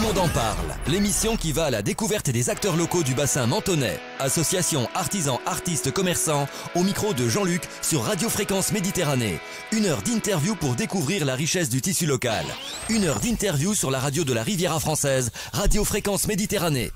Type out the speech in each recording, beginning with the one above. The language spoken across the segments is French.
monde en parle, l'émission qui va à la découverte des acteurs locaux du bassin menthonnais. Association, artisans, artistes, commerçants, au micro de Jean-Luc sur Radio Fréquence Méditerranée. 1 heure d'interview pour découvrir la richesse du tissu local. 1 heure d'interview sur la radio de la Riviera française, Radio Fréquence Méditerranée.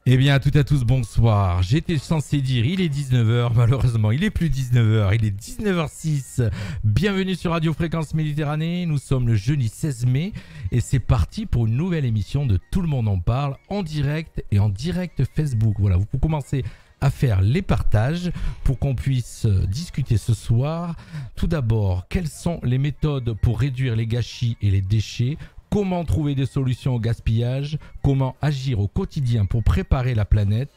Eh bien, à toutes et à tous, bonsoir. J'étais censé dire il est 19h, malheureusement il est plus 19h, il est 19h06. Bienvenue sur Radio Fréquence Méditerranée, nous sommes le jeudi 16 mai et c'est parti pour une nouvelle émission de Tout le monde en parle en direct et en direct Facebook. Voilà, vous pouvez commencer à faire les partages pour qu'on puisse discuter ce soir. Tout d'abord, quelles sont les méthodes pour réduire les gâchis et les déchets ? Comment trouver des solutions au gaspillage? Comment agir au quotidien pour préparer la planète?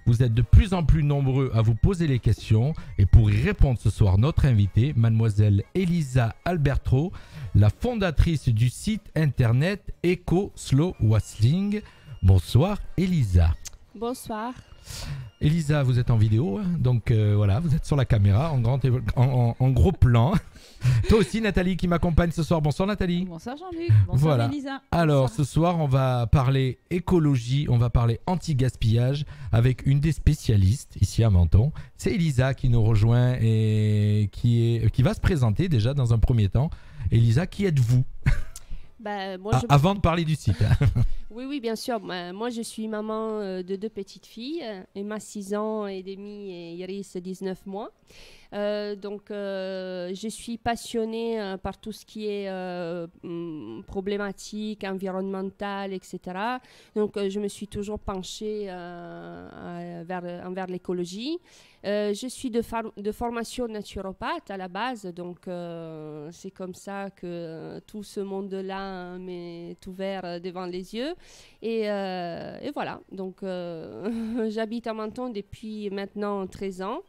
Vous êtes de plus en plus nombreux à vous poser les questions. Et pour y répondre ce soir, notre invitée, mademoiselle Elisa Albertro, la fondatrice du site internet Eco Slow Wasting. Bonsoir Elisa. Bonsoir. Elisa, vous êtes en vidéo, donc voilà, vous êtes sur la caméra en gros plan. Toi aussi Nathalie qui m'accompagne ce soir. Bonsoir Nathalie. Bonsoir Jean-Luc. Bonsoir voilà. Elisa. Alors bonsoir. Ce soir on va parler écologie, on va parler anti-gaspillage avec une des spécialistes ici à Menton. C'est Elisa qui nous rejoint et qui va se présenter déjà dans un premier temps. Elisa, qui êtes-vous? Avant de parler du site. Oui, bien sûr. Moi, je suis maman de 2 petites filles, Emma 6 ans et demi et Iris 19 mois. Je suis passionnée par tout ce qui est problématique environnementale, etc. Donc, je me suis toujours penchée envers l'écologie. Je suis de formation naturopathe à la base, donc c'est comme ça que tout ce monde-là m'est ouvert devant les yeux. Et voilà, donc j'habite à Menton depuis maintenant 13 ans.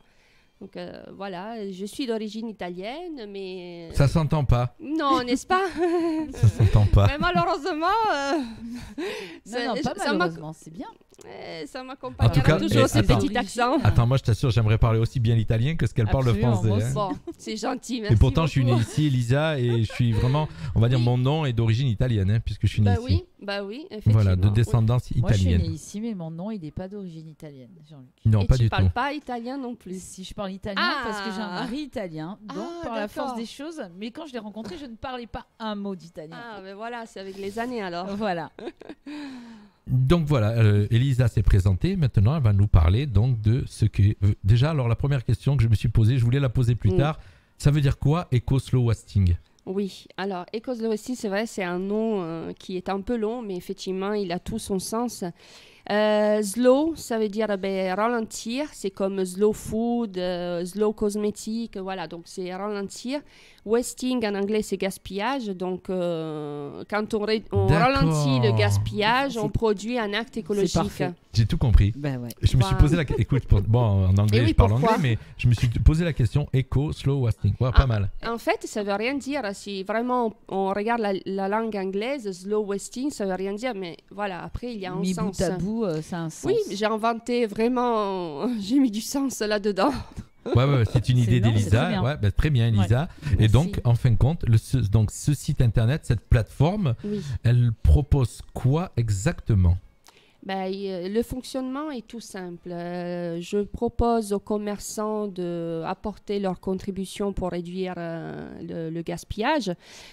Donc voilà, je suis d'origine italienne, mais... Ça s'entend pas. Non, n'est-ce pas? Ça s'entend pas. Mais malheureusement... malheureusement, c'est bien. Ça m'accompagnera toujours ce petit accent. Attends, moi je t'assure, j'aimerais parler aussi bien l'italien que ce qu'elle parle le français. Hein. Bon, c'est gentil, merci. Et pourtant, beaucoup. je suis née ici, Elisa, et je suis vraiment, on va dire, mon nom est d'origine italienne, hein, puisque je suis née ici. Oui, effectivement. Voilà, de descendance italienne. Moi, je suis née ici, mais mon nom, il n'est pas d'origine italienne, Jean-Luc. Non, et pas tu du parles tout. pas italien non plus. Si je parle italien, parce que j'ai un mari italien, donc par la force des choses. Mais quand je l'ai rencontré, je ne parlais pas un mot d'italien. Ah, mais voilà, c'est avec les années alors. Voilà. Donc voilà, Elisa s'est présentée. Maintenant, elle va nous parler donc de ce que... Déjà, alors la première question que je me suis posée, je voulais la poser plus tard. Ça veut dire quoi, Eco Slow Wasting? Oui, alors Eco Slow Wasting, c'est vrai, c'est un nom qui est un peu long, mais effectivement, il a tout son sens. Slow, ça veut dire ralentir, c'est comme slow food, slow cosmétique, voilà, donc c'est ralentir. Wasting en anglais c'est gaspillage, donc quand on ralentit le gaspillage, on produit un acte écologique. J'ai tout compris. Ben ouais. Je me suis posé la question, écoute, en anglais je parle anglais, mais je me suis posé la question Eco Slow Wasting, pas mal. En fait ça veut rien dire, si vraiment on regarde la langue anglaise, slow wasting ça veut rien dire, mais voilà, après il y a un sens. Bout à bout, ça a un sens. Oui, j'ai inventé vraiment, j'ai mis du sens là-dedans. Ouais, c'est une idée d'Elisa. Très bien, Elisa. Ouais. Et donc, en fin de compte, ce site internet, cette plateforme, elle propose quoi exactement? Le fonctionnement est tout simple. Je propose aux commerçants d'apporter leur contribution pour réduire le gaspillage.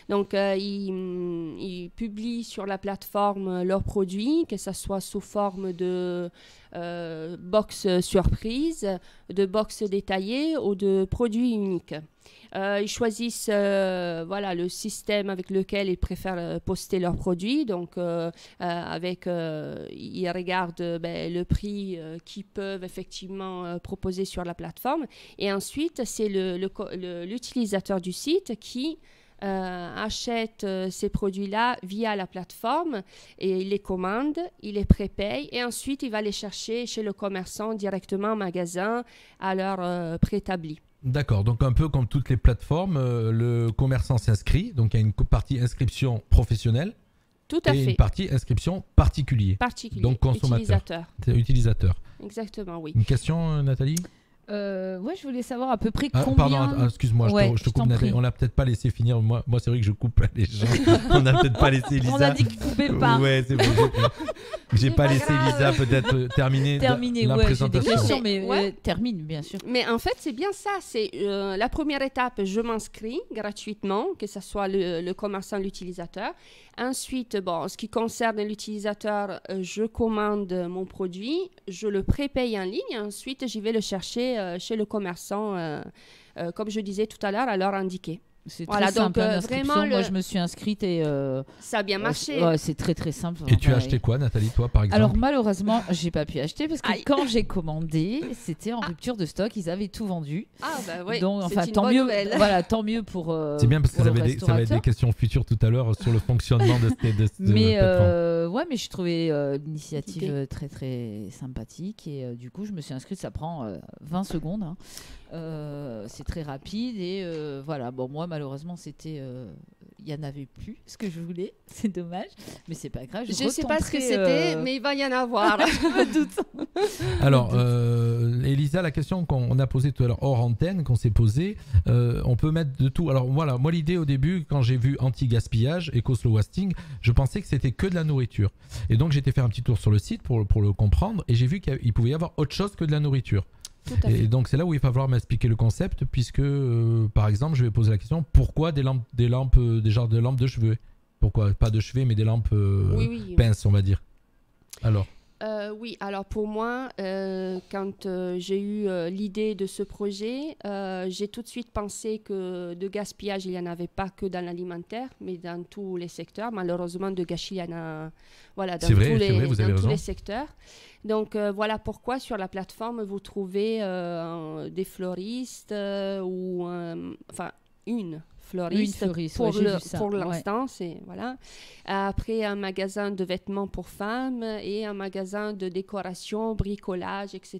Donc, ils publient sur la plateforme leurs produits, que ce soit sous forme de box surprise, de box détaillées ou de produits uniques. Ils choisissent le système avec lequel ils préfèrent poster leurs produits. Donc, ils regardent le prix qu'ils peuvent effectivement proposer sur la plateforme. Et ensuite, c'est l'utilisateur du site qui achète ces produits-là via la plateforme et il les commande, il les prépaye et ensuite il va les chercher chez le commerçant directement en magasin à l'heure préétablie. D'accord, donc un peu comme toutes les plateformes, le commerçant s'inscrit, donc il y a une partie inscription professionnelle. Tout à fait. Et une partie inscription particulier. Particulier, donc consommateur. utilisateur. Utilisateur. Exactement, oui. Une question, Nathalie? Ouais, je voulais savoir à peu près combien... Pardon, excuse-moi, je te coupe, Nathalie. On l'a peut-être pas laissé finir. Moi c'est vrai que je coupe les gens. On n'a peut-être pas laissé Lisa. On a dit que tu coupais pas. Ouais, c'est bon. J'ai pas laissé Lisa peut-être terminer la présentation. J'ai des questions, mais termine, bien sûr. Mais en fait, c'est bien ça. C'est la première étape, je m'inscris gratuitement, que ce soit le commerçant, l'utilisateur. Ensuite, ce qui concerne l'utilisateur, je commande mon produit, je le prépaye en ligne. Ensuite, j'y vais le chercher chez le commerçant, comme je disais tout à l'heure, à l'heure indiquée. C'est très simple, vraiment. Moi, je me suis inscrite et ça a bien marché. C'est très très simple. Et tu as acheté quoi, Nathalie, toi, par exemple? Alors malheureusement, j'ai pas pu acheter parce que quand j'ai commandé, c'était en rupture de stock. Ils avaient tout vendu. Oui. Donc, tant mieux. Voilà, tant mieux pour. C'est bien parce que ça va être des questions futures tout à l'heure sur le fonctionnement de cette plateforme. Mais je trouvais l'initiative très très sympathique et du coup, je me suis inscrite. Ça prend 20 secondes. Hein. C'est très rapide et voilà. Bon, moi malheureusement c'était il y en avait plus ce que je voulais, c'est dommage, mais c'est pas grave. Je sais pas ce que c'était, mais il va y en avoir. Je me doute. Alors Elisa, la question qu'on a posée tout à l'heure hors antenne, qu'on s'est posée, on peut mettre de tout. Alors voilà, moi l'idée au début quand j'ai vu anti-gaspillage, Eco-Slow Wasting, je pensais que c'était que de la nourriture et donc j'ai été faire un petit tour sur le site pour le comprendre et j'ai vu qu'il pouvait y avoir autre chose que de la nourriture. Et donc c'est là où il va falloir m'expliquer le concept puisque par exemple je vais poser la question pourquoi des lampes genres de lampes de chevet, pourquoi pas de chevet mais des lampes pinces on va dire. Alors alors pour moi, quand j'ai eu l'idée de ce projet, j'ai tout de suite pensé que de gaspillage, il n'y en avait pas que dans l'alimentaire, mais dans tous les secteurs. Malheureusement, de gâchis, il y en a dans tous les secteurs. Donc voilà pourquoi sur la plateforme, vous trouvez des fleuristes ou une fleuriste pour l'instant, c'est voilà. Après un magasin de vêtements pour femmes et un magasin de décoration, bricolage, etc.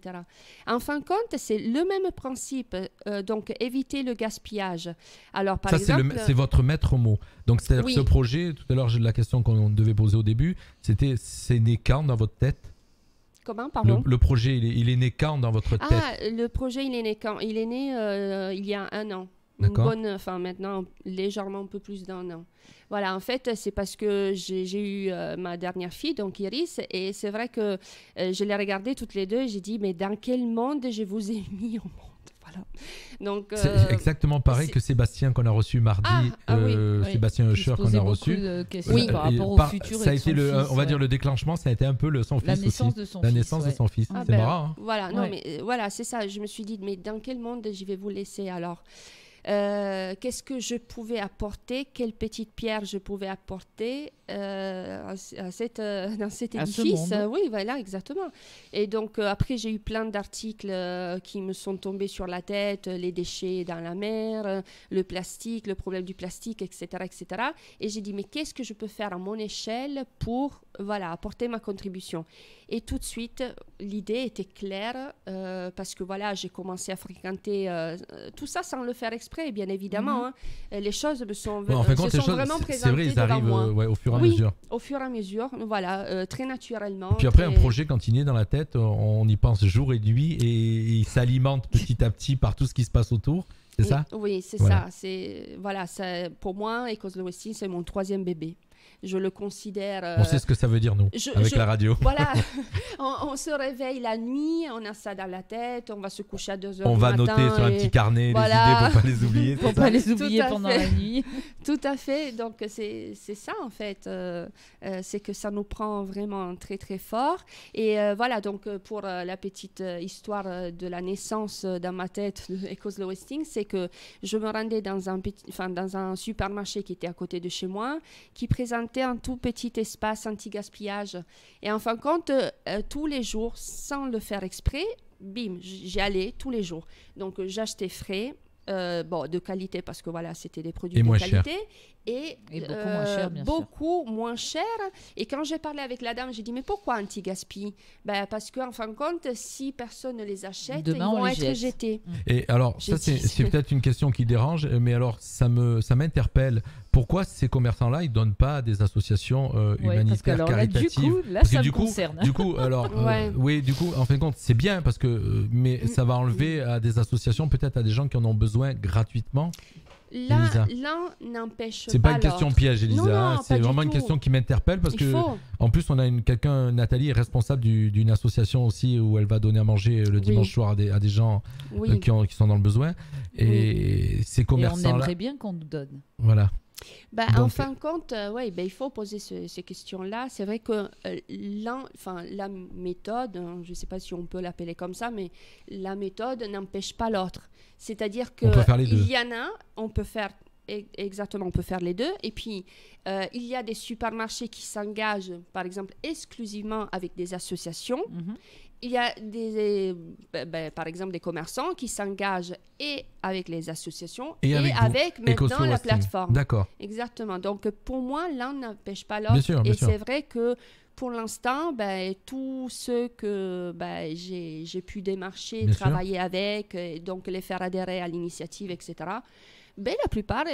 En fin de compte, c'est le même principe, donc éviter le gaspillage. Alors par exemple, c'est votre maître mot. Donc c'est-à-dire que ce projet, tout à l'heure la question qu'on devait poser au début, c'est né quand dans votre tête? Comment, pardon? Le projet, il est né quand dans votre tête? Le projet, il est né quand? Il est né il y a 1 an. Maintenant, légèrement un peu plus d'1 an. Voilà, en fait, c'est parce que j'ai eu ma dernière fille, donc Iris, et c'est vrai que je l'ai regardée toutes les deux et j'ai dit, mais dans quel monde je vous ai mis au monde? Voilà. Donc, c'est exactement pareil que Sébastien qu'on a reçu mardi, Sébastien Usher qu'on a reçu. Par rapport au futur. Ça a été on va dire le déclenchement, ça a été un peu son fils aussi. La naissance de son fils. C'est marrant. Hein. Voilà, non mais voilà, c'est ça. Je me suis dit, mais dans quel monde je vais vous laisser alors? Qu'est-ce que je pouvais apporter, quelle petite pierre je pouvais apporter dans cet édifice. Oui, voilà, exactement. Et donc, après, j'ai eu plein d'articles qui me sont tombés sur la tête, les déchets dans la mer, le plastique, le problème du plastique, etc., etc. Et j'ai dit, mais qu'est-ce que je peux faire à mon échelle pour apporter ma contribution? Et tout de suite, l'idée était claire parce que j'ai commencé à fréquenter tout ça sans le faire exprès, bien évidemment. Hein. Les choses me sont, vraiment présentées. C'est vrai, ils arrivent au fur et à mesure. Au fur et à mesure, très naturellement. Et puis après, un projet, quand il est dans la tête, on y pense jour et nuit et il s'alimente petit à petit par tout ce qui se passe autour. C'est ça? Oui, c'est ça. Pour moi, Eco-Slow Wasting, c'est mon 3e bébé. Je le considère... on sait ce que ça veut dire, nous, avec la radio. Voilà, on se réveille la nuit, on a ça dans la tête, on va se coucher à 2h du matin. On va noter sur un petit carnet les idées pour ne pas les oublier. Pour ne pas les oublier pendant la nuit. Tout à fait, donc c'est ça en fait, c'est que ça nous prend vraiment très très fort. Et donc pour la petite histoire de la naissance dans ma tête de Eco-Slow Wasting, c'est que je me rendais dans un supermarché qui était à côté de chez moi, qui présentait un tout petit espace anti-gaspillage. Et en fin de compte, tous les jours, sans le faire exprès, bim, j'y allais tous les jours. Donc, j'achetais frais, de qualité, parce que c'était des produits de qualité. Et beaucoup moins cher, bien sûr. Beaucoup moins cher. Et quand j'ai parlé avec la dame, j'ai dit, mais pourquoi anti-gaspi? Parce qu'en fin de compte, si personne ne les achète, ils vont être jetés. Et alors, ça, c'est peut-être une question qui dérange, mais alors, ça m'interpelle pourquoi ces commerçants-là, ils donnent pas à des associations humanitaires, caritatives? Parce que du coup, ça me concerne. Du coup, alors, oui, du coup, en fin de compte, c'est bien parce que, mais ça va enlever à des associations, peut-être à des gens qui en ont besoin gratuitement. L'un n'empêche pas. C'est pas une question l'autre. piège, Elisa. Non, c'est vraiment une question qui m'interpelle parce que, en plus, on a Nathalie est responsable d'une association aussi où elle va donner à manger le dimanche soir à des gens qui sont dans le besoin. Et ces commerçants-là. Et on aimerait bien qu'on nous donne. Voilà. En fin de compte, il faut poser ces questions-là. C'est vrai que la méthode, je ne sais pas si on peut l'appeler comme ça, mais la méthode n'empêche pas l'autre. C'est-à-dire qu'il y en a, on peut faire les deux. Et puis, il y a des supermarchés qui s'engagent, par exemple, exclusivement avec des associations. Il y a par exemple des commerçants qui s'engagent et avec les associations et avec maintenant la plateforme. D'accord. Exactement. Donc pour moi, l'un n'empêche pas l'autre. Et c'est vrai que pour l'instant, tous ceux que j'ai pu démarcher, travailler avec, et donc les faire adhérer à l'initiative, etc., la plupart...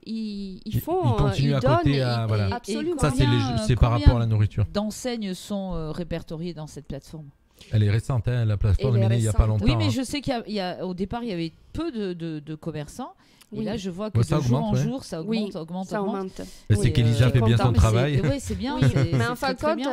Ils continuent à donnent, côté. Absolument. Ça, c'est par rapport à la nourriture. D'enseignes sont répertoriées dans cette plateforme? Elle est récente, la plateforme est née il n'y a pas longtemps. Oui, mais je sais qu'au départ, il y avait peu de commerçants. Et là, je vois que ça de jour augmente, en jour, ça augmente. C'est qu'Elisa fait bien son travail. Oui, c'est bien. Mais en fin de compte,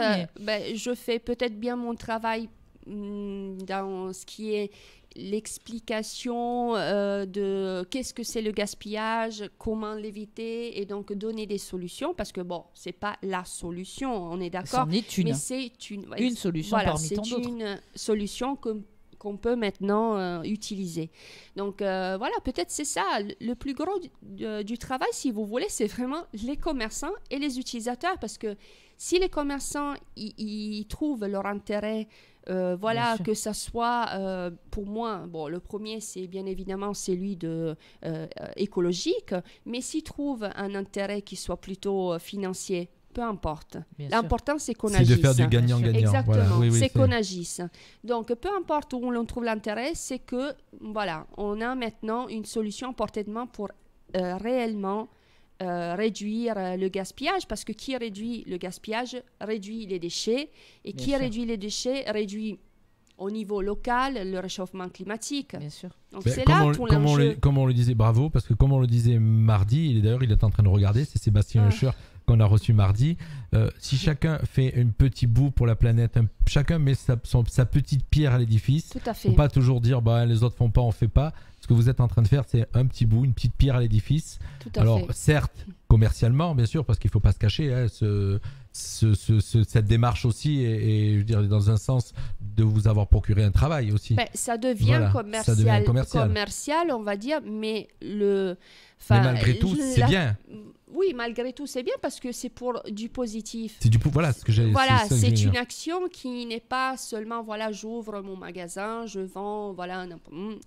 je fais peut-être bien mon travail dans ce qui est l'explication de qu'est-ce que c'est le gaspillage, comment l'éviter et donc donner des solutions parce que c'est pas la solution, on est d'accord, mais c'est une solution parmi tant d'autres. C'est une solution qu'on peut maintenant utiliser. Donc peut-être c'est ça le plus gros du travail, si vous voulez, c'est vraiment les commerçants et les utilisateurs parce que si les commerçants ils trouvent leur intérêt que ça soit pour moi, le premier c'est bien évidemment celui de écologique, mais s'ils trouvent un intérêt qui soit plutôt financier, peu importe. L'important c'est qu'on agisse. C'est de faire du gagnant-gagnant. Exactement, c'est qu'on agisse. Donc peu importe où l'on trouve l'intérêt, c'est que on a maintenant une solution à portée de main pour réellement réduire le gaspillage, parce que qui réduit le gaspillage réduit les déchets, et qui réduit les déchets réduit au niveau local le réchauffement climatique. Bien sûr. Donc c'est là tout l'enjeu. Comme on le disait, bravo, parce que comme on le disait mardi, d'ailleurs il est en train de regarder, c'est Sébastien Hoecher qu'on a reçu mardi. Si chacun fait un petit bout pour la planète, chacun met sa petite pierre à l'édifice. Tout à fait. Faut pas toujours dire les autres font pas, on fait pas. Ce que vous êtes en train de faire, c'est un petit bout, une petite pierre à l'édifice. Alors certes, commercialement, bien sûr, parce qu'il faut pas se cacher, cette démarche aussi et je veux dire dans un sens de vous avoir procuré un travail aussi. Ça devient commercial, on va dire, mais mais malgré tout, c'est bien. Oui, malgré tout, c'est bien parce que c'est pour du positif. C'est ce que j'ai. C'est une action qui n'est pas seulement j'ouvre mon magasin, je vends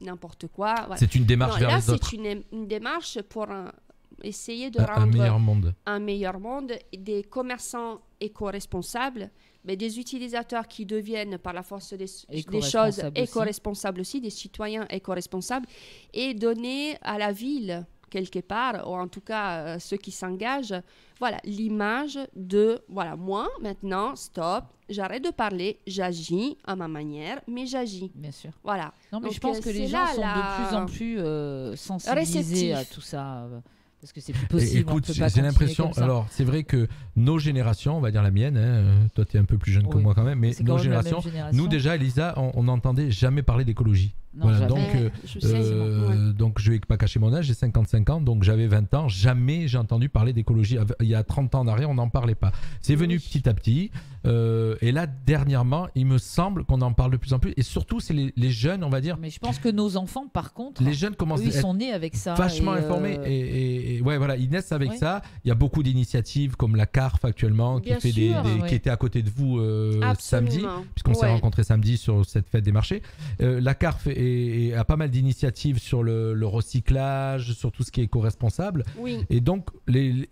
n'importe quoi. C'est une démarche vers les autres. C'est une démarche pour essayer de rendre un meilleur monde, des commerçants éco-responsables, mais des utilisateurs qui deviennent par la force des choses éco-responsables aussi, des citoyens éco-responsables, et donner à la ville quelque part, ou en tout cas ceux qui s'engagent, l'image de moi maintenant, stop, j'arrête de parler, j'agis à ma manière, mais j'agis. Bien sûr. Voilà. Non, mais donc, je pense que les gens sont de plus en plus sensibilisés à tout ça. Parce que c'est plus possible. Écoute, j'ai l'impression, alors c'est vrai que nos générations, on va dire la mienne, toi tu es un peu plus jeune que moi quand même, mais nos générations, nous déjà, Elisa, on n'entendait jamais parler d'écologie. Non, donc je vais pas cacher mon âge, j'ai 55 ans, donc j'avais 20 ans, jamais j'ai entendu parler d'écologie. Il y a 30 ans en arrière, on n'en parlait pas. C'est venu petit à petit, et là dernièrement, il me semble qu'on en parle de plus en plus, et surtout c'est les jeunes, on va dire. Mais je pense que nos enfants, par contre, les jeunes commencent ils sont nés avec ça, vachement informés, et ils naissent avec ça. Il y a beaucoup d'initiatives comme la CARF actuellement, qui était à côté de vous samedi, puisqu'on s'est rencontrés samedi sur cette fête des marchés. La CARF a pas mal d'initiatives sur le recyclage, sur tout ce qui est éco-responsable. Oui. Et donc,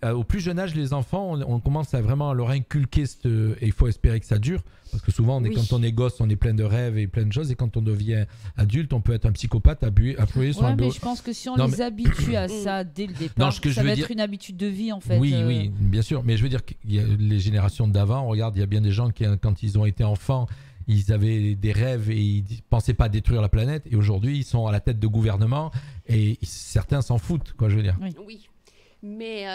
au plus jeune âge, les enfants, on commence à vraiment leur inculquer, et il faut espérer que ça dure, parce que souvent, quand on est gosse, on est plein de rêves et plein de choses, et quand on devient adulte, on peut être un psychopathe, appuyer sur un mais je pense que si on les habitue à ça dès le départ, ça va être une habitude de vie, en fait. Oui, bien sûr, mais je veux dire que les générations d'avant, regarde, il y a bien des gens qui, quand ils ont été enfants, ils avaient des rêves et ils ne pensaient pas détruire la planète. Et aujourd'hui, ils sont à la tête de gouvernement et certains s'en foutent, quoi, je veux dire. Oui. Mais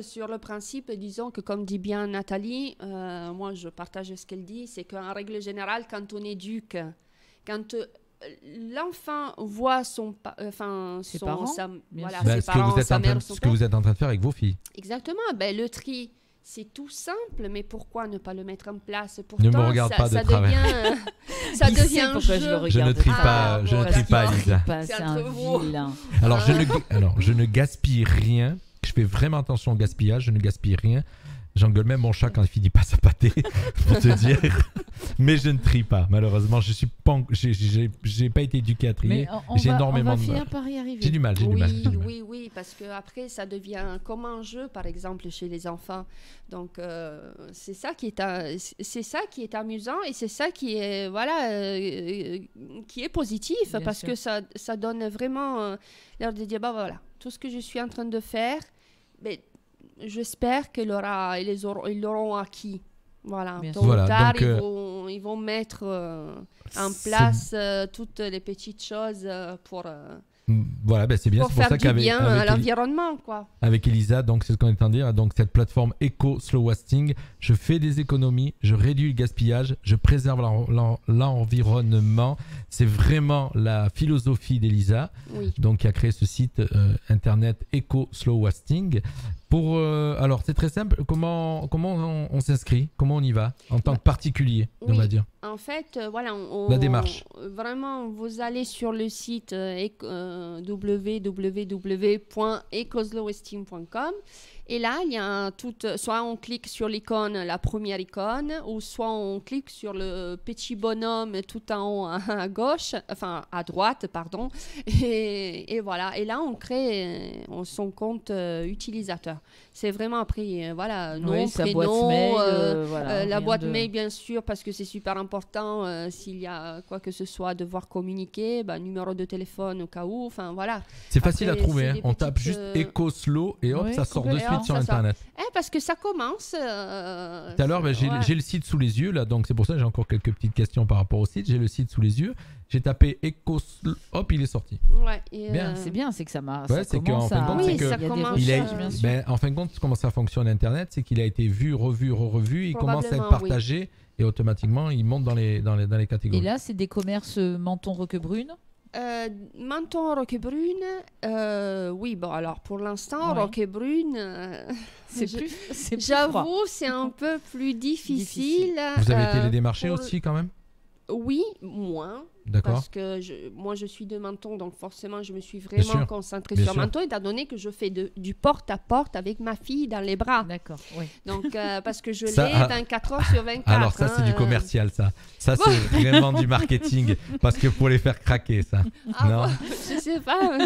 sur le principe, disons que comme dit bien Nathalie, moi je partage ce qu'elle dit, c'est qu'en règle générale, quand on éduque, quand l'enfant voit ses parents, ses parents, sa mère, son père. Ce que vous êtes en train de faire avec vos filles. Exactement. Le tri, c'est tout simple, mais pourquoi ne pas le mettre en place? Pourtant, ne me regarde pas de travers. Ça devient un jeu. Je ne trie pas, Elisa. C'est un vilain. Alors, je ne gaspille rien. Je fais vraiment attention au gaspillage. Je ne gaspille rien. J'engueule même mon chat quand il finit pas sa pâtée, pour te dire. Mais je ne trie pas, malheureusement. J'ai pas été éduqué à trier. J'ai énormément de mal. J'ai du mal. Oui, parce que après ça devient comme un jeu, par exemple, chez les enfants. Donc c'est ça qui est amusant et c'est ça qui est qui est positif. Bien parce sûr. Que ça donne vraiment l'air de dire voilà, tout ce que je suis en train de faire, j'espère qu'ils l'auront acquis. Voilà. Tôt ou tard, ils vont mettre en place toutes les petites choses pour c'est bien. Pour c'est pour faire ça du bien à l'environnement, quoi. Avec Elisa, donc c'est ce qu'on est en train de dire. Donc cette plateforme Eco Slow Wasting, je fais des économies, je réduis le gaspillage, je préserve l'environnement. C'est vraiment la philosophie d'Elisa, donc qui a créé ce site internet Eco Slow Wasting. Alors c'est très simple. Comment on s'inscrit? Comment on y va en tant que particulier, on va dire? En fait, la démarche. Vraiment, vous allez sur le site www.ecoslowesting.com et là, il y a soit on clique sur l'icône, la première icône, ou soit on clique sur le petit bonhomme tout en haut à gauche, enfin à droite, pardon, et voilà. Et là, on crée son compte utilisateur. C'est vraiment après, nom, prénom, la boîte mail, bien sûr, parce que c'est super important s'il y a quoi que ce soit à devoir communiquer, numéro de téléphone au cas où, enfin voilà. C'est facile à trouver, on tape juste EcoSlow et hop, ça sort de suite sur Internet. Parce que ça commence. Tout à l'heure, j'ai le site sous les yeux, là, donc c'est pour ça que j'ai encore quelques petites questions par rapport au site. J'ai le site sous les yeux, j'ai tapé EcoSlow, hop, il est sorti. C'est bien, c'est que ça marche. En fin de compte, comment ça fonctionne Internet, c'est qu'il a été vu, revu, il commence à être partagé et automatiquement il monte dans les catégories. Et là, c'est des commerces Menton-Roquebrune. Menton-Roquebrune, alors pour l'instant, Roquebrune, j'avoue, c'est un peu plus difficile. Vous avez été les démarcher aussi quand même? Oui, moins. D'accord. Parce que moi, je suis de Menton, donc forcément, je me suis vraiment concentrée sur Menton, étant donné que je fais du porte-à-porte avec ma fille dans les bras. D'accord, oui. Donc, parce que je l'ai 24 heures sur 24. Alors ça, c'est du commercial, ça. Ça, c'est vraiment du marketing, parce que pour les faire craquer, ça. Non, je sais pas,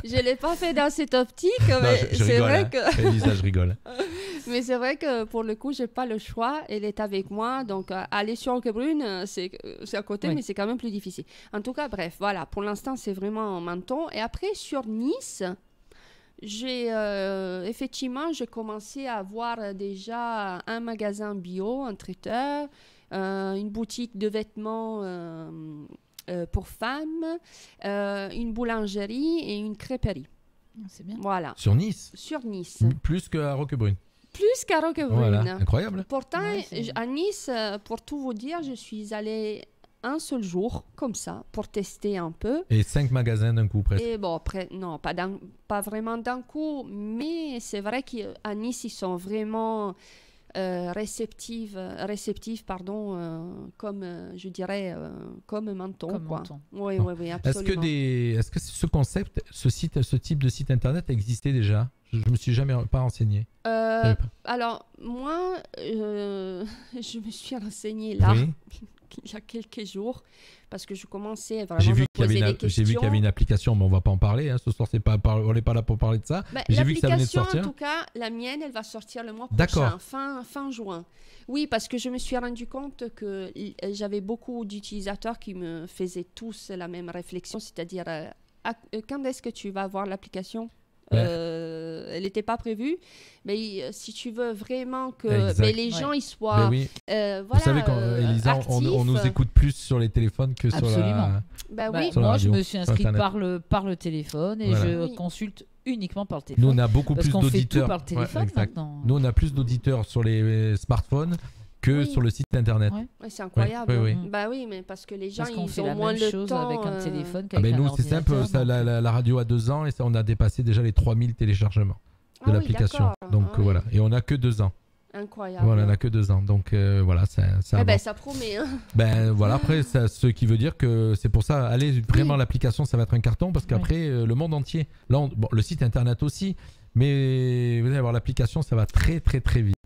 je ne l'ai pas fait dans cette optique, mais je c'est rigole, vrai que... Elisa, je rigole. Mais c'est vrai que pour le coup, je n'ai pas le choix. Elle est avec moi, donc aller sur Roquebrune, c'est à côté, mais c'est quand même plus difficile. En tout cas, bref, voilà. Pour l'instant, c'est vraiment Menton. Et après, sur Nice, j'ai commencé à avoir déjà un magasin bio, un traiteur, une boutique de vêtements pour femmes, une boulangerie et une crêperie. C'est bien. Voilà. Sur Nice? Sur Nice. Plus qu'à Roquebrune? Plus qu'à Roquebrune. Voilà, incroyable. Pourtant, à Nice, pour tout vous dire, je suis allée un seul jour, comme ça, pour tester un peu. Et 5 magasins d'un coup, presque. Et bon, après, non, pas vraiment d'un coup, mais c'est vrai qu'à Nice, ils sont vraiment réceptifs, comme, je dirais, comme Menton. Comme quoi. Menton. Oui, absolument. Est-ce que ce concept, ce type de site internet existait déjà? Je me suis jamais pas renseigné. Alors, moi, je me suis renseignée là, Oui. il y a quelques jours, parce que je commençais vraiment J'ai à vu me poser des J'ai questions. vu qu'il y avait une application, mais on va pas en parler. Hein. Ce soir, on n'est pas là pour parler de ça. Bah, Mais j'ai vu que ça venait de l'application, sortir. en tout cas, la mienne, elle va sortir le mois D'accord. prochain, fin juin. Oui, parce que je me suis rendu compte que j'avais beaucoup d'utilisateurs qui me faisaient tous la même réflexion, c'est-à-dire quand est-ce que tu vas voir l'application? Elle n'était pas prévue, mais si tu veux vraiment que les gens ils soient oui. voilà, vous savez, Elisa, on nous écoute plus sur les téléphones que Absolument. sur la... oui. sur la Moi, radio, je me suis inscrite Internet. par le téléphone et Voilà. je consulte uniquement par le téléphone. Nous, on a beaucoup parce plus qu'on fait tout d'auditeurs. par le téléphone exact. maintenant. Nous, on a plus d'auditeurs sur les smartphones que Oui. sur le site internet. Ouais. Ouais, c'est incroyable. Oui. Bah oui, mais parce que les gens Parce qu'on ils fait ont la moins même le chose temps avec un téléphone Ah qu'avec ben un nous, c'est simple. ordinateur. Ça, la radio a 2 ans et ça, on a dépassé déjà les 3000 téléchargements de l'application. d'accord. Donc Ah oui. voilà. Et on n'a que 2 ans. Incroyable. Voilà, on n'a que 2 ans. Donc voilà, ça avance. Ça promet. Hein. Ben voilà, après, ce qui veut dire que c'est pour ça, allez, vraiment, l'application, ça va être un carton parce qu'après, le monde entier, là, le site internet aussi, mais vous allez voir, l'application, ça va très, très, très vite.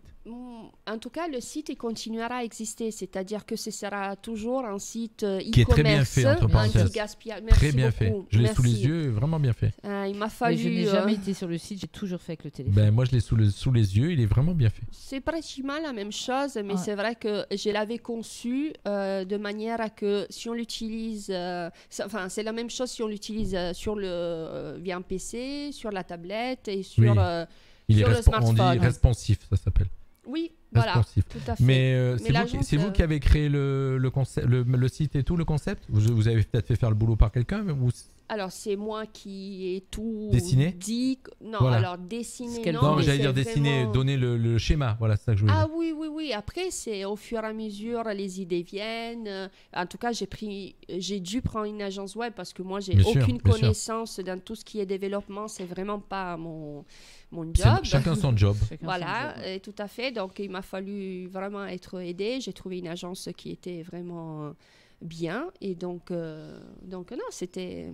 En tout cas, le site il continuera à exister, c'est-à-dire que ce sera toujours un site e-commerce. Qui est très bien fait, entre parenthèses. Anti-gaspillage. Très bien fait. beaucoup. Je l'ai sous les Merci. yeux, vraiment bien fait. Il m'a Mais fallu. je n'ai jamais été sur le site, j'ai toujours fait avec le téléphone. Ben moi, je l'ai sous les yeux, il est vraiment bien fait. C'est pratiquement la même chose, mais Ouais. c'est vrai que je l'avais conçu de manière à que si on l'utilise, c'est la même chose si on l'utilise via un PC, sur la tablette et sur, Oui. Il sur est le on smartphone. dit responsif, ça s'appelle. Oui, voilà, Responsif. tout à fait. Mais c'est l'agence, vous qui avez créé le concept, le site et tout, le concept. Vous avez peut-être fait faire le boulot par quelqu'un ou... Alors, c'est moi qui ai tout Dessiné dit. Non, Voilà. alors dessiner, qu'elle non. Non, mais j'allais c'est dire dessiner, vraiment- donner le schéma. Voilà, c'est ça que je voulais Ah dire. oui. Après, c'est au fur et à mesure, les idées viennent. En tout cas, j'ai dû prendre une agence web parce que moi, j'ai Bien sûr, aucune bien sûr. connaissance dans tout ce qui est développement. C'est vraiment pas mon C'est job. chacun son job. Chacun Voilà, son job. tout à fait. Donc, il m'a fallu vraiment être aidée. J'ai trouvé une agence qui était vraiment bien. Et donc non, c'était...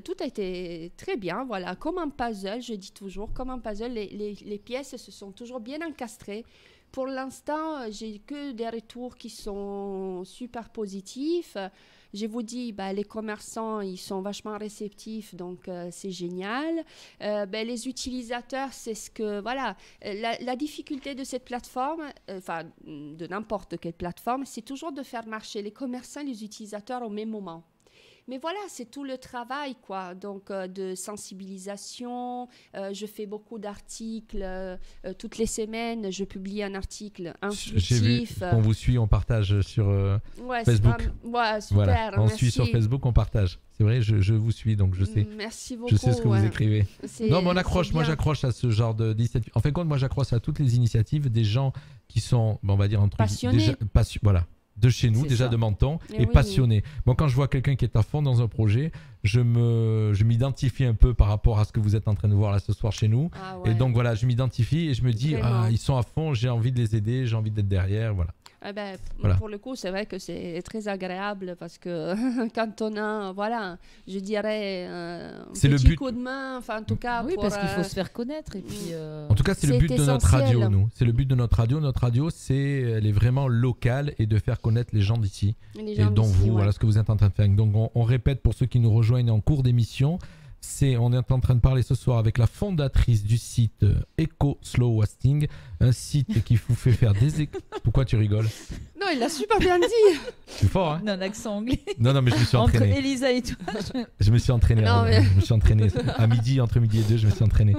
tout a été très bien, voilà, comme un puzzle, je dis toujours, comme un puzzle, les pièces se sont toujours bien encastrées. Pour l'instant, j'ai que des retours qui sont super positifs. Je vous dis, les commerçants, ils sont vachement réceptifs, donc c'est génial. Les utilisateurs, c'est ce que... Voilà, la difficulté de cette plateforme, de n'importe quelle plateforme, c'est toujours de faire marcher les commerçants et les utilisateurs au même moment. Mais voilà, c'est tout le travail, quoi. Donc, de sensibilisation. Je fais beaucoup d'articles. Toutes les semaines, je publie un article J'ai vu instructif. qu'on vous suit, on partage sur Ouais, Facebook. Ouais, super. Voilà, on merci. suit sur Facebook, on partage. C'est vrai, je vous suis, donc je sais. Merci beaucoup. Je sais ce que vous écrivez. Non, mais on accroche. Moi, bien. j'accroche à ce genre d'initiative. En fin de compte, moi, j'accroche à toutes les initiatives des gens qui sont, on va dire, entre Passionnés. voilà, de chez nous, C'est déjà ça. de Menton, Eh et oui. passionnés. Bon, quand je vois quelqu'un qui est à fond dans un projet, je m'identifie un peu par rapport à ce que vous êtes en train de voir là ce soir chez nous. Ah ouais. Et donc voilà, je m'identifie et je me dis, Vraiment. ils sont à fond, j'ai envie de les aider, j'ai envie d'être derrière, voilà. Voilà. Pour le coup, c'est vrai que c'est très agréable parce que quand on a, voilà, je dirais, un C'est le petit but. coup de main, enfin, en tout cas, Oui, pour, parce qu'il faut se faire connaître. Et puis, En tout cas, c'est le C'est but de notre essentiel. radio, nous. C'est le but de notre radio. Notre radio, elle est vraiment locale et de faire connaître les gens d'ici. les Et gens donc d'ici, vous, ouais. voilà ce que vous êtes en train de faire. Donc on répète pour ceux qui nous rejoignent en cours d'émission. On est en train de parler ce soir avec la fondatrice du site Eco Slow Wasting, un site qui vous fait faire des... Pourquoi tu rigoles? Non, il l'a super bien dit. C'est fort, hein? un accent anglais. Non, mais je me suis Entre entraîné. Elisa et toi. Je me suis entraîné. Non, hein. mais- Je me suis entraîné à midi, entre midi et 2, je me suis entraîné.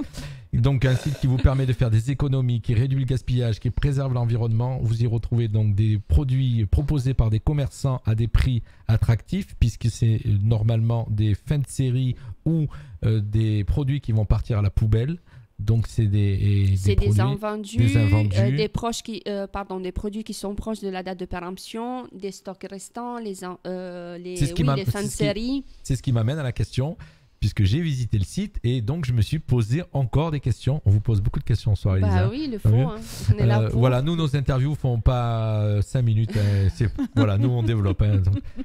Donc un site qui vous permet de faire des économies, qui réduit le gaspillage, qui préserve l'environnement. Vous y retrouvez donc des produits proposés par des commerçants à des prix attractifs, puisque c'est normalement des fins de série ou des produits qui vont partir à la poubelle. Donc c'est des produits, invendus, des invendus. des produits qui sont proches de la date de péremption, des stocks restants, les fins de série. C'est ce qui m'amène à la question, puisque j'ai visité le site et donc je me suis posé encore des questions. On vous pose beaucoup de questions ce soir, Elisa. Bah oui, il faut. Hein. On est là pour. Voilà, nous, nos interviews font pas 5 minutes. Voilà, nous, on développe. Hein.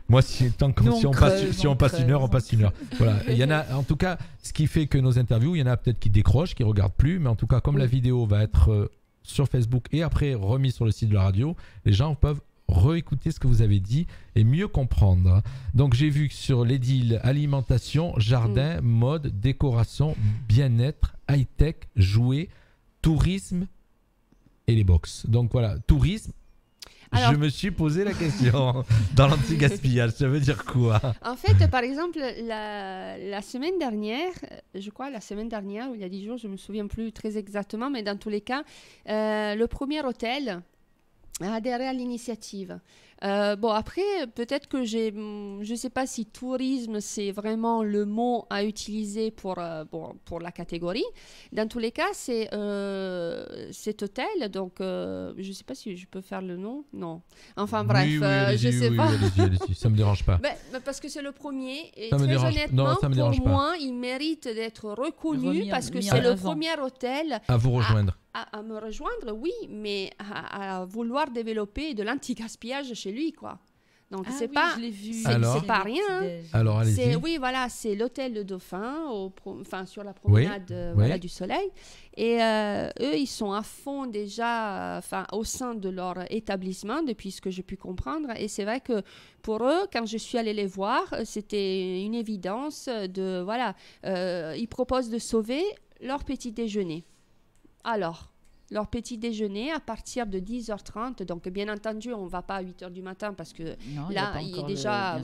Moi, si on passe une heure, on passe une heure. Voilà. Il y en a, en tout cas, ce qui fait que nos interviews, il y en a peut-être qui décrochent, qui regardent plus, mais en tout cas, comme la vidéo va être sur Facebook et après remise sur le site de la radio, les gens peuvent réécouter ce que vous avez dit et mieux comprendre. Donc j'ai vu que sur les deals alimentation, jardin, mode, décoration, bien-être, high-tech, jouets, tourisme et les box. Donc voilà, tourisme. Alors, je me suis posé la question dans l'anti-gaspillage, ça veut dire quoi? En fait, par exemple, la semaine dernière, je crois la semaine dernière ou il y a 10 jours, je ne me souviens plus très exactement, mais dans tous les cas, le premier hôtel a adhéré à l'initiative. Bon, après, peut-être que je ne sais pas si tourisme, c'est vraiment le mot à utiliser pour la catégorie. Dans tous les cas, c'est cet hôtel, donc je ne sais pas si je peux faire le nom. Non. Enfin bref, je ne sais pas. Allez-y, ça ne me dérange pas. Parce que c'est le premier. Et ça très honnêtement, pour moi, il mérite d'être reconnu parce que c'est le premier hôtel à vous rejoindre. À me rejoindre, oui, mais à vouloir développer de l'anti-gaspillage chez lui, quoi. Donc, c'est pas, je l'ai vu. C'est pas rien. Alors, allez-y. Oui, voilà, c'est l'hôtel de Dauphin, sur la promenade du Soleil. Et eux, ils sont à fond déjà au sein de leur établissement, depuis ce que j'ai pu comprendre. Et c'est vrai que pour eux, quand je suis allée les voir, c'était une évidence ils proposent de sauver leur petit déjeuner. Alors, leur petit déjeuner à partir de 10h30, donc bien entendu, on ne va pas à 8h du matin parce que il est déjà,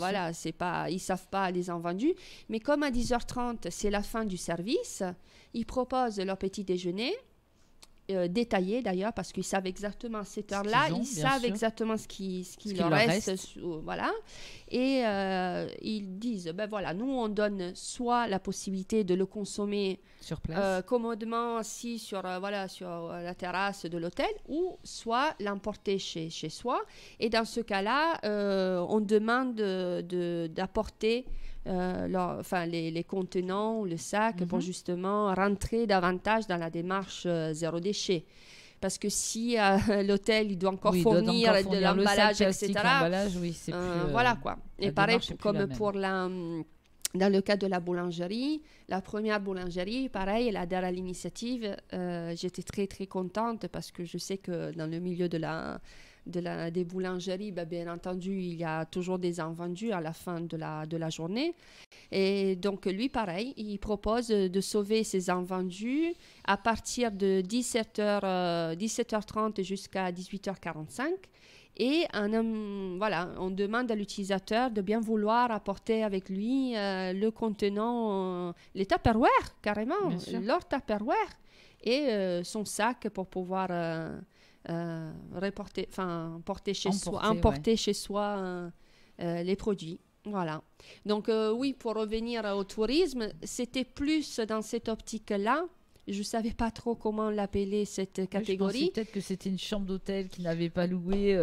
ils ne savent pas les invendus. Mais comme à 10h30, c'est la fin du service, ils proposent leur petit déjeuner, détaillé d'ailleurs, parce qu'ils savent exactement à cette heure-là, ils savent exactement ce qui leur reste. Voilà. Et ils disent, nous on donne soit la possibilité de le consommer sur place, commodement assis sur la terrasse de l'hôtel, ou soit l'emporter chez soi. Et dans ce cas-là, on demande d'apporter les contenants ou le sac pour justement rentrer davantage dans la démarche zéro déchet. Parce que si l'hôtel il doit encore fournir de l'emballage, etc. C'est plus, voilà quoi. Et pareil comme pour dans le cas de la boulangerie, la première boulangerie, pareil, elle adhère à l'initiative. J'étais très très contente parce que je sais que dans le milieu des boulangeries, bien entendu, il y a toujours des invendus à la fin de la journée. Et donc, lui, pareil, il propose de sauver ces invendus à partir de 17h30 jusqu'à 18h45. Et on demande à l'utilisateur de bien vouloir apporter avec lui le contenant, les Tupperware, carrément, leur Tupperware, et son sac pour pouvoir emporter chez soi les produits. Voilà. Donc oui, pour revenir au tourisme, c'était plus dans cette optique-là. Je ne savais pas trop comment l'appeler, cette catégorie. Je pensais peut-être que c'était une chambre d'hôtel qui n'avait pas loué.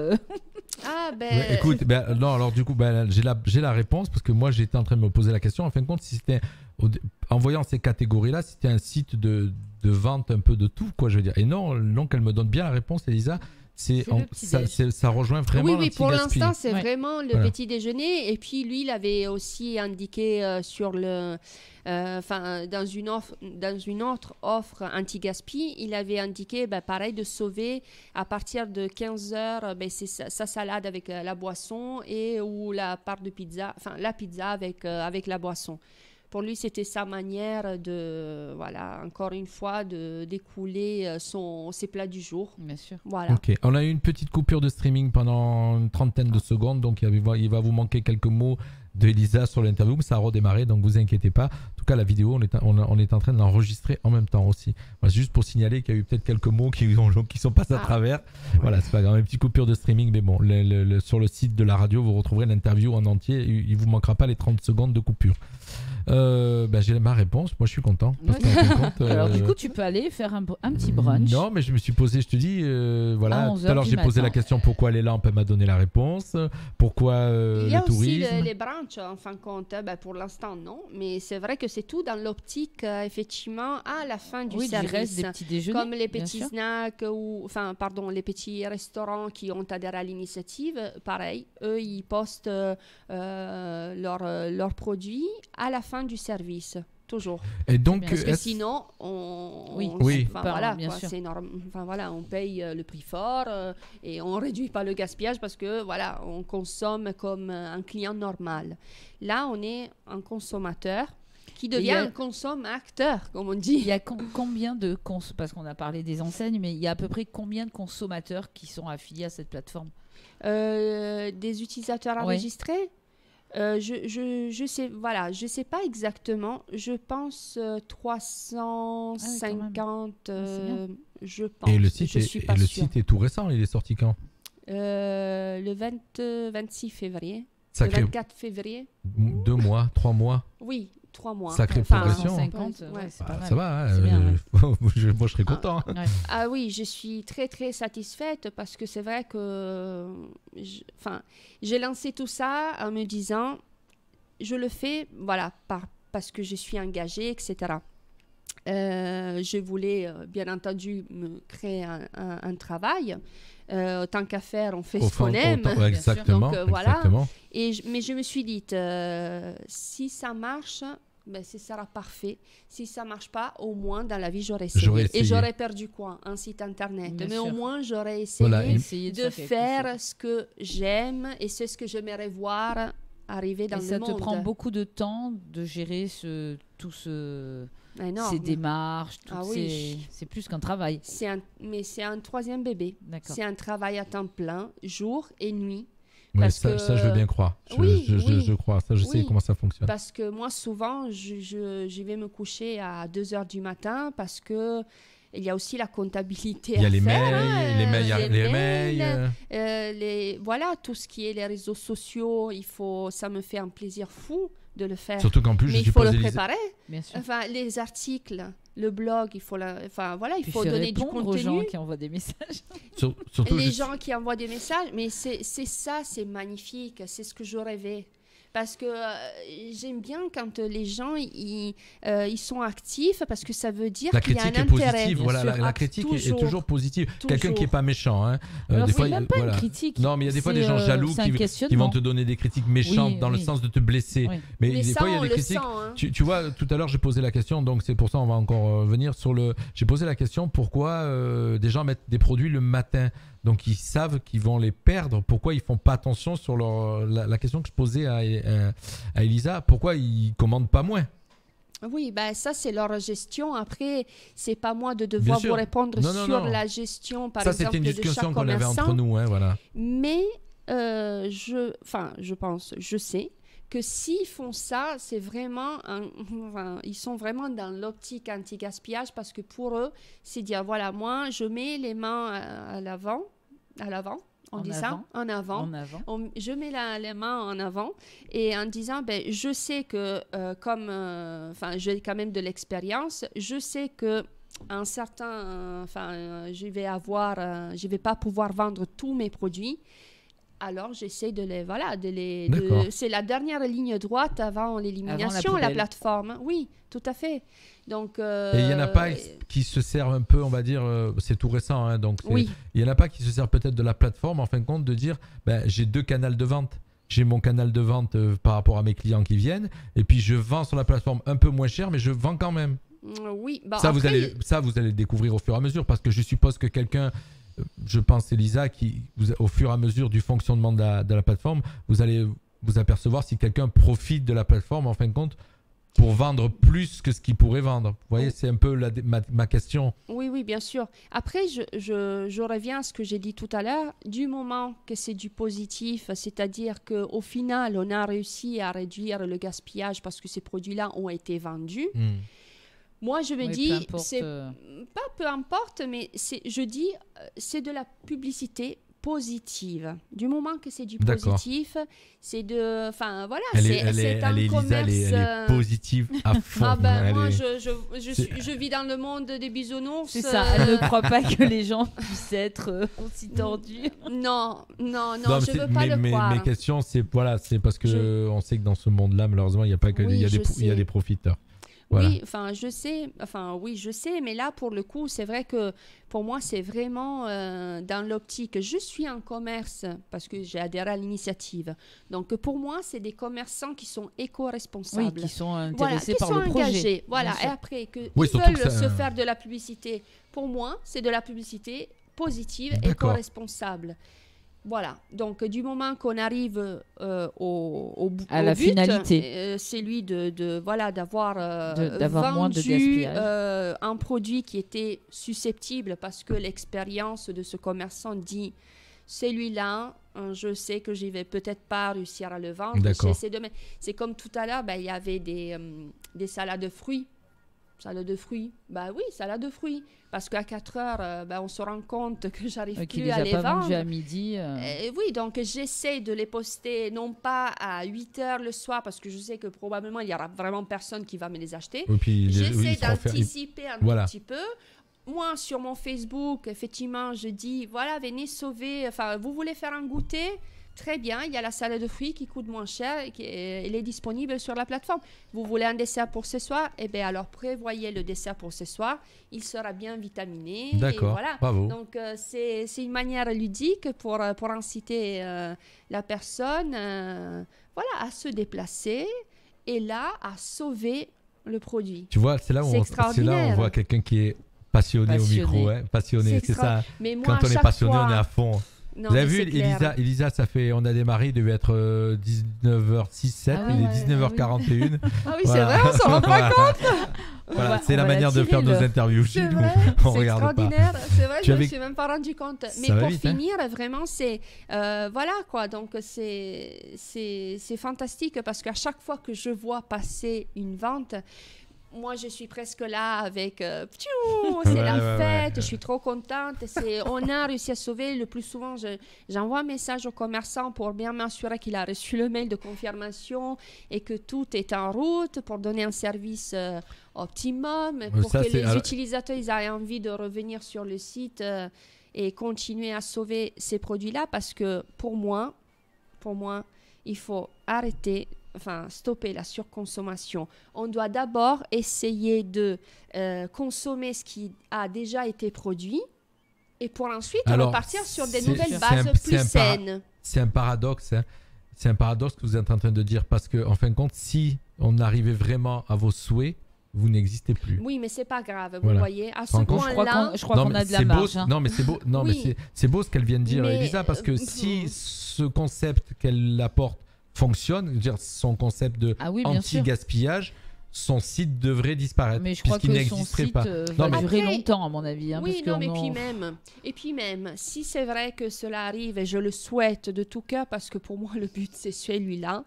Écoute, non, alors du coup, j'ai la réponse parce que moi, j'étais en train de me poser la question. En fin de compte, si c'était, en voyant ces catégories-là, c'était un site de vente un peu de tout, quoi, je veux dire. Et non, qu'elle me donne bien la réponse, Elisa. Ça rejoint vraiment oui, pour l'instant, c'est vraiment le petit déjeuner. Et puis, lui, il avait aussi indiqué dans une autre offre anti-gaspi, il avait indiqué, pareil, de sauver à partir de 15h, c'est sa salade avec la boisson ou la part de pizza, la pizza avec la boisson. Pour lui, c'était sa manière de, encore une fois, de d'écouler ses plats du jour. Bien sûr. Voilà. Ok. On a eu une petite coupure de streaming pendant une trentaine de secondes, donc il va vous manquer quelques mots de Elisa sur l'interview, mais ça a redémarré, donc vous inquiétez pas. En tout cas, la vidéo, on est en train de l'enregistrer en même temps aussi. Voilà, juste pour signaler qu'il y a eu peut-être quelques mots qui sont passés à travers. Voilà, c'est pas grave, une petite coupure de streaming, mais bon, sur le site de la radio, vous retrouverez l'interview en entier. Il vous manquera pas les 30 secondes de coupure. J'ai ma réponse. Moi, je suis content. Parce Ouais. qu'en fin de compte, Alors du coup, tu peux aller faire un petit brunch. Non, mais je me suis posé, je te dis, voilà, À tout 11 à l'heure heures j'ai du posé la matin. question pourquoi les lampes, elle m'a donné la réponse. Pourquoi Il y a le aussi tourisme. les brunchs, en fin de compte. Pour l'instant, non. Mais c'est vrai que c'est tout dans l'optique, effectivement, à la fin du Oui, du reste service. des petits déjeuners. Comme les bien petits sûr. snacks les petits restaurants qui ont adhéré à l'initiative, pareil, eux, ils postent leurs produits à la fin du service. Toujours. Et donc, bien, Parce que est-ce- sinon, Oui, Oui. enfin, Pas, voilà, bien quoi, sûr. c'est enfin, voilà, on paye le prix fort et on réduit pas le gaspillage parce que voilà, on consomme comme un client normal. Là, on est un consommateur qui il devient y a- un consommateur, comme on dit. Il y a combien de parce qu'on a parlé des enseignes, mais il y a à peu près combien de consommateurs qui sont affiliés à cette plateforme? Des utilisateurs Ouais. enregistrés. Je sais, voilà, je sais pas exactement. Je pense 350. c'est bien. Je pense. et le je site, suis est, pas et le sûre. site est tout récent, il est sorti quand? Le 26 février. Sacré, Le 24 février. 2 mois, 3 mois. Oui, 3 mois. Sacrée progression. 150, ouais. ouais, c'est Ah, pas mal. ça va, hein, C'est bien, ouais. moi je serais content. hein. Ouais. Ah oui, je suis très très satisfaite parce que c'est vrai que j'ai lancé tout ça en me disant je le fais voilà parce que je suis engagée, etc. Je voulais bien entendu me créer un travail. Tant qu'à faire, on fait ce qu'on aime. Ouais, exactement. Donc, voilà. exactement. Mais je me suis dit, si ça marche, ce sera parfait. Si ça marche pas, au moins dans la vie, j'aurais essayé. Et j'aurais perdu quoi? Un site internet. Bien Mais sûr. au moins, j'aurais essayé Voilà, Essayer de quelque faire chose. ce que j'aime et c'est ce que j'aimerais voir arriver dans Et le ça monde. te prend beaucoup de temps de gérer Énorme. ces démarches, Ah oui. c'est plus qu'un travail. Mais c'est un troisième bébé. D'accord. C'est un travail à temps plein, jour et nuit. Ouais, Parce ça, que- ça, je veux bien croire. Oui, oui. Je crois. Ça, je sais Oui. comment ça fonctionne. Parce que moi, souvent, je vais me coucher à 2 heures du matin parce que il y a aussi la comptabilité Il y a à les faire, mails, hein, les mails. voilà, tout ce qui est les réseaux sociaux, ça me fait un plaisir fou de le faire. Surtout qu'en plus, Mais je il faut suppose, le Elisa- préparer. Bien sûr. Enfin, les articles, le blog, il faut il Puis faut faire donner du répondre aux gens contenu. qui envoient des messages. surtout, Les je- gens qui envoient des messages, mais c'est ça, c'est magnifique, c'est ce que je rêvais. Parce que j'aime bien quand les gens ils sont actifs parce que ça veut dire la qu'il y a un critique est intérêt. positive. bien Voilà, sûr. la Ah, critique est toujours positive. Toujours. Quelqu'un qui est pas méchant. Hein. Alors, Des c'est fois, même pas voilà. une critique. Non, mais il y a des fois C'est, des gens jaloux c'est un qui vont questionnement. te donner des critiques méchantes Oui, dans le oui. sens de te blesser. Oui. Mais, Mais des ça, fois, il y a on des le critiques. sent. Hein. Tu vois, tout à l'heure, j'ai posé la question, donc c'est pour ça on va encore venir sur le. J'ai posé la question pourquoi des gens mettent des produits le matin, donc ils savent qu'ils vont les perdre. Pourquoi ils font pas attention sur la question que je posais à Elisa, pourquoi ils commandent pas moins? Oui, ça c'est leur gestion. Après, c'est pas moi de devoir sûr. vous répondre Non, non, sur non. la gestion, par Ça, exemple, c'était une de discussion chaque qu'on avait commerçant. entre nous, hein, voilà. Mais je sais que s'ils font ça, c'est vraiment ils sont vraiment dans l'optique anti-gaspillage parce que pour eux, c'est dire voilà, moi je mets les mains à l'avant, on En dit avant. ça, en avant. En avant. Je mets les mains en avant et en disant je sais que j'ai quand même de l'expérience, je sais que un certain je vais pas pouvoir vendre tous mes produits. Alors, j'essaie c'est la dernière ligne droite avant l'élimination, la plateforme. Oui, tout à fait. Donc, et il y en a pas qui se servent un peu, on va dire, c'est tout récent, hein, donc oui. Il y en a pas qui se servent peut-être de la plateforme en fin de compte de dire, j'ai 2 canaux de vente. J'ai mon canal de vente par rapport à mes clients qui viennent, et puis je vends sur la plateforme un peu moins cher, mais je vends quand même. Oui. Ça, vous allez le découvrir au fur et à mesure, parce que je suppose que quelqu'un, je pense Elisa, au fur et à mesure du fonctionnement de la plateforme, vous allez vous apercevoir si quelqu'un profite de la plateforme en fin de compte pour vendre plus que ce qu'il pourrait vendre. Vous voyez, c'est un peu ma question. Oui, bien sûr. Après, je reviens à ce que j'ai dit tout à l'heure. Du moment que c'est du positif, c'est-à-dire qu'au final, on a réussi à réduire le gaspillage parce que ces produits-là ont été vendus. Moi, je me dis, peu importe, c'est pas peu importe, mais je dis, c'est de la publicité positive. Du moment que c'est du D'accord. positif, c'est de... Enfin, voilà, Elle c'est est, un Elisa, commerce... elle est positive à fond. Ah ben, Elle moi, est- je vis dans le monde des bisounours. C'est ça, elle ne croit pas que les gens puissent être aussi tendus. Non, Non, je veux pas le mes croire. questions, c'est parce que on sait que dans ce monde-là, malheureusement, il y a pas que Oui, il y a je il y a sais. des profiteurs. Voilà. Oui, je sais, mais là, pour le coup, c'est vrai que pour moi, c'est vraiment dans l'optique. Je suis un commerce parce que j'ai adhéré à l'initiative. Donc, pour moi, c'est des commerçants qui sont éco-responsables. Oui, qui sont Voilà, intéressés qui par sont le projet. engagés. Voilà, Bien et sûr. après, qu'ils Oui, surtout que veulent ça- se faire de la publicité. Pour moi, c'est de la publicité positive, D'accord. éco-responsable. Voilà, donc du moment qu'on arrive au À la but, finalité. celui d'avoir D'avoir moins de vendu gaspillage. un produit qui était susceptible parce que l'expérience de ce commerçant dit celui-là, je sais que je vais peut-être pas réussir à le vendre. D'accord. J'essaie de C'est comme tout à l'heure, il y avait des salades de fruits. Salade de fruits, bah oui, salade de fruits. Parce qu'à 4 heures, on se rend compte que j'arrive Qu'il plus les à a les pas vendre. vendus à midi. Oui, donc j'essaie de les poster non pas à 8 heures le soir parce que je sais que probablement il y aura vraiment personne qui va me les acheter. Et puis, J'essaie ils seront faits- d'anticiper un Voilà. petit peu. Moi, sur mon Facebook, effectivement, je dis, voilà, venez sauver, enfin, vous voulez faire un goûter? Très bien, il y a la salade de fruits qui coûte moins cher et elle est disponible sur la plateforme. Vous voulez un dessert pour ce soir? Eh bien, alors prévoyez le dessert pour ce soir. Il sera bien vitaminé. Et D'accord, voilà. bravo. Donc, c'est une manière ludique pour inciter la personne à se déplacer et là, à sauver le produit. Tu vois, c'est là où C'est on extraordinaire. voit quelqu'un qui est passionné au micro, hein, passionné. C'est ça. Mais moi, Quand à on est chaque passionné, fois- on est à fond. Non, Vous avez mais vu, c'est clair. Elisa, on a démarré, il devait être 19h06, Ah il est ouais, 19h41. Ah oui, Voilà. c'est vrai, on s'en rend pas compte. Voilà, On c'est la va manière de l'attirer, faire nos là. interviews C'est chez nous. vrai, On c'est regarde pas. extraordinaire. C'est vrai, Tu je ne avais- me suis même pas rendu compte. Mais va pour vite, hein. finir, vraiment, c'est voilà quoi. Donc c'est fantastique parce qu'à chaque fois que je vois passer une vente, moi, je suis presque là avec pfiou, c'est la fête, je suis trop contente. On a réussi à sauver. Le plus souvent, j'envoie un message au commerçant pour bien m'assurer qu'il a reçu le mail de confirmation et que tout est en route pour donner un service optimum, pour ça, que c'est- les alors- utilisateurs ils aient envie de revenir sur le site et continuer à sauver ces produits-là parce que pour moi, il faut stopper la surconsommation. On doit d'abord essayer de consommer ce qui a déjà été produit et pour ensuite Alors, repartir sur des c'est- nouvelles c'est bases un- plus c'est un saines. C'est un paradoxe. Hein. C'est un paradoxe que vous êtes en train de dire parce que, en fin de compte, si on arrivait vraiment à vos souhaits, vous n'existez plus. Oui, mais c'est pas grave, vous Voilà. voyez. À ce Rends compte. point-là, Je crois Non, qu'on mais a de la c'est beau, marge. Hein. Non, mais c'est beau. Non, Oui. mais c'est beau ce qu'elle vient de dire, Mais, Elisa, parce que euh, si ce concept qu'elle apporte fonctionne, je veux dire son concept de Ah oui, bien sûr. anti-gaspillage, son site devrait disparaître Mais je crois puisqu'il que son n'existerait site pas. va mais- durer Après- longtemps, à mon avis. Hein, oui, parce non, qu'on mais en- puis même, si c'est vrai que cela arrive, et je le souhaite de tout cœur, parce que pour moi, le but, c'est celui-là,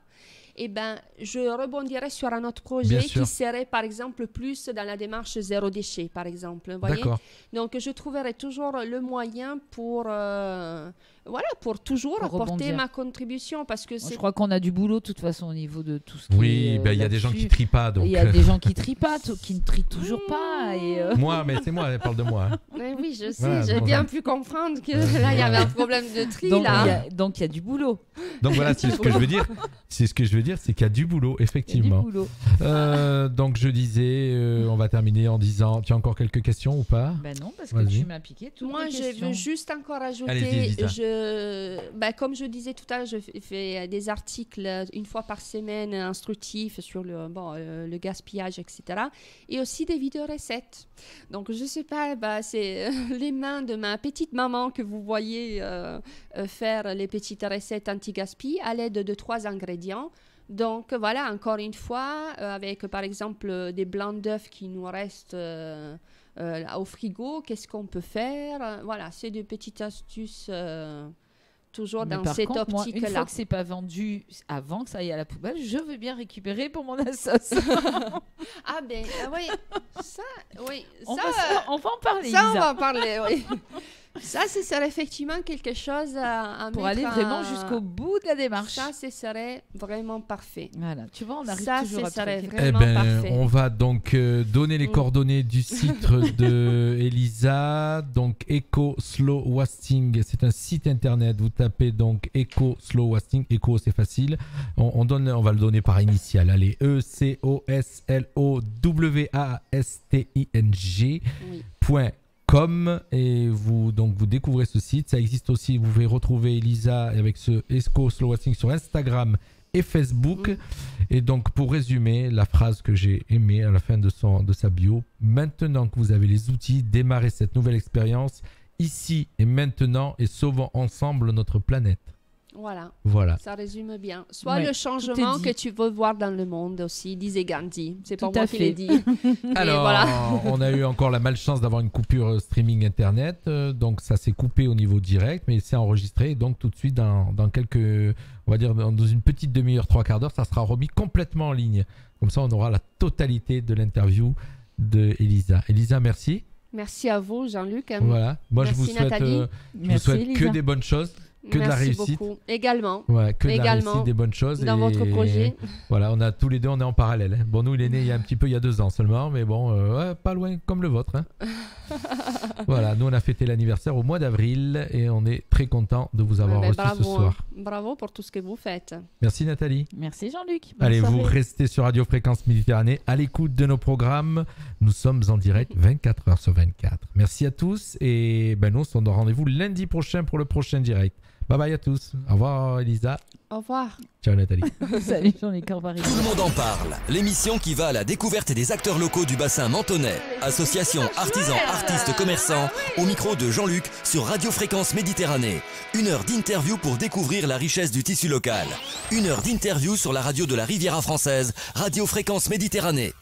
eh ben, je rebondirais sur un autre projet Bien sûr. qui serait, par exemple, plus dans la démarche zéro déchet, par exemple. Vous voyez. D'accord. Donc, je trouverai toujours le moyen pour toujours Pour apporter rebondir. ma contribution, parce que Moi, je c'est... crois qu'on a du boulot de toute façon au niveau de tout ce qui Oui, est, ben, il y a des gens qui là-dessus. trient pas, donc. Il y a des gens qui trient pas, qui ne trient toujours pas. Et, Moi, mais c'est moi, elle parle de moi. hein. Mais oui, je sais, Voilà, j'ai bon, bien ça- pu comprendre que là, il y avait un problème de tri, donc, là. il y a du boulot. Donc voilà, c'est ce que je veux dire. C'est ce que je veux dire, c'est qu'il y a du boulot, Il y a du effectivement. boulot. Donc je disais, on va terminer en disant, tu as encore quelques questions ou pas? Ben non, parce que Vas-y. tu m'as piqué toutes Moi, les je questions. veux juste encore ajouter, Allez-y, Lisa. comme je disais tout à l'heure, je fais des articles une fois par semaine instructifs sur le gaspillage, etc. Et aussi des vidéos recettes. Donc, je sais pas, c'est les mains de ma petite maman que vous voyez faire les petites recettes anti-gaspi à l'aide de 3 ingrédients. Donc voilà, encore une fois, avec par exemple des blancs d'œufs qui nous restent au frigo, qu'est-ce qu'on peut faire? Voilà, c'est des petites astuces toujours Mais dans par cette contre, moi, une optique-là. fois que c'est pas vendu avant que ça aille à la poubelle, je veux bien récupérer pour mon assos. Ah oui, ça, on, ça, va, on va en parler, ça, on Lisa. va en parler, oui. Ça, ce serait effectivement quelque chose à Pour mettre aller vraiment jusqu'au bout de la démarche. Ça, ce serait vraiment parfait. Voilà, tu vois, on arrive Ça, toujours à ce serait trouver. vraiment parfait. On va donc donner les coordonnées du site de Elisa. Donc Eco Slow Wasting, c'est un site internet. Vous tapez donc Eco Slow Wasting. Eco, c'est facile. On va le donner par initiale. Allez, ECOSLOWASTING.com et vous découvrez ce site. Ça existe aussi. Vous pouvez retrouver Elisa avec ce Eco Slow Wasting sur Instagram et Facebook. Et donc, pour résumer, la phrase que j'ai aimée à la fin de sa bio: maintenant que vous avez les outils, démarrez cette nouvelle expérience ici et maintenant et sauvons ensemble notre planète. Voilà. Ça résume bien. Soit le changement que tu veux voir dans le monde aussi, disait Gandhi. C'est pas moi qui l'ai dit. Alors, on a eu encore la malchance d'avoir une coupure streaming internet. Donc, ça s'est coupé au niveau direct, mais c'est enregistré. Donc, tout de suite, dans quelques, on va dire, dans une petite demi-heure, 3/4 d'heure, ça sera remis complètement en ligne. Comme ça, on aura la totalité de l'interview de Elisa. Elisa, merci. Merci à vous, Jean-Luc. Voilà. Moi, merci, je vous souhaite que des bonnes choses. Que merci de la réussite. Beaucoup. Également. Ouais, que de la réussite, des bonnes choses. Dans votre projet. Voilà, on a tous les deux, on est en parallèle. Bon, nous, il est né il y a 2 ans seulement, mais bon, pas loin comme le vôtre. Voilà, nous, on a fêté l'anniversaire au mois d'avril et on est très content de vous avoir reçu ce soir. Bravo pour tout ce que vous faites. Merci Nathalie. Merci Jean-Luc. Allez, vous restez sur Radio Fréquence Méditerranée à l'écoute de nos programmes. Nous sommes en direct 24 heures sur 24. Merci à tous et nous, on se donne rendez-vous lundi prochain pour le prochain direct. Bye bye à tous. Au revoir Elisa. Au revoir. Ciao Nathalie. Salut Jean-Luc. Au revoir. Tout le monde en parle. L'émission qui va à la découverte des acteurs locaux du bassin mentonais. Association, artisans, artistes, commerçants. Au micro de Jean-Luc sur Radio Fréquence Méditerranée. 1 heure d'interview pour découvrir la richesse du tissu local. 1 heure d'interview sur la radio de la Riviera française. Radio Fréquence Méditerranée.